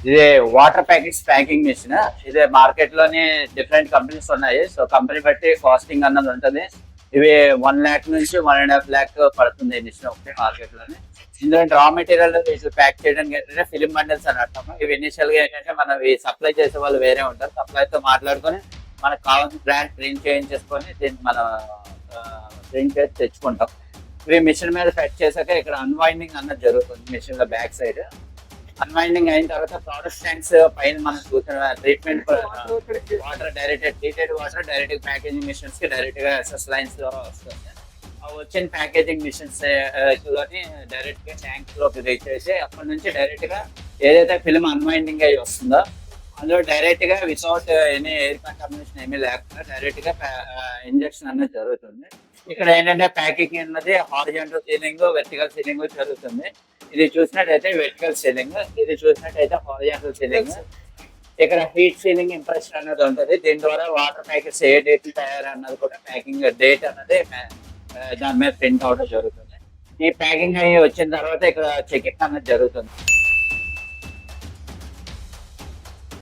ఇది water packets packing machine. ఇది market లోని డిఫరెంట్ కంపెనీస్ ఉన్నాయి. సో కంపెనీ బట్టి కాస్టింగ్ అన్నది ఉంటుంది. ఇవి 1 lakh నుంచి 1.5 lakh పడుతుంది ఈ మిషన్ ఒకటి మార్కెట్ లోని. ఇందులో రా మెటీరియల్ ఇట్లా ప్యాక్ చేయడానికి ఏంటంటే ఫిలిం బండిల్స్ అని అంటాము. ఇవి ఇనిషియల్ గా ఏంటంటే మనం సప్లై చేసే వాళ్ళు వేరే ఉంటారు. సప్లై తో మాట్లాడుకొని మనకు కావాల్సిన బ్రాండ్ ప్రింట్ చేయించేసుకొని దీన్ని మనం ప్రింట్ చేసి తెచ్చుకుంటాం. ఇవి మిషన్ మీద సెట్ చేశాక ఇక్కడ అన్వైండింగ్ అన్నది జరుగుతుంది. మిషన్ లో బ్యాక్ సైడ్ అన్వైండింగ్ అయిన తర్వాత ప్రోడక్ట్ ట్యాంక్స్ పైన మనం చూసిన treatment water direct treated water direct packaging machines కి డైరెక్ట్ గా ఎస్ఎస్ లైన్స్ ద్వారా వస్తుంది. ఆ వచ్చిన ప్యాకేజింగ్ మిషన్స్ లోని డైరెక్ట్ గా ట్యాంక్ లోకి రీచ్ చేసి అప్పటి నుంచి డైరెక్ట్ గా ఏదైతే ఫిల్మ్ అన్వైండింగ్ అయ్యి వస్తుందో అందులో డైరెక్ట్ గా వితౌట్ ఎనీ ఎయిర్ కంటామినేషన్ ఏమీ లేకుండా డైరెక్ట్ గా ఇంజెక్షన్ అనేది జరుగుతుంది. ఇక్కడ ఏంటంటే ప్యాకింగ్ అన్నది హారిజాంటల్ సీలింగ్ వెర్టికల్ సీలింగ్ జరుగుతుంది. ఇది చూసినట్టయితే వెర్టికల్ సీలింగ్, ఇది చూసినట్టయితే హారిజాంటల్ సీలింగ్. ఇక్కడ హీట్ సీలింగ్ ఇంప్రెషన్ అనేది ఉంటుంది. దీని ద్వారా వాటర్ ప్యాకెట్స్ ఏ డేట్ తయారు అన్నది కూడా ప్యాకింగ్ డేట్ అన్నది దాని మీద ప్రింట్ అవడం జరుగుతుంది. ఈ ప్యాకింగ్ అయ్యి వచ్చిన తర్వాత ఇక్కడ చెకింగ్ అన్నది జరుగుతుంది.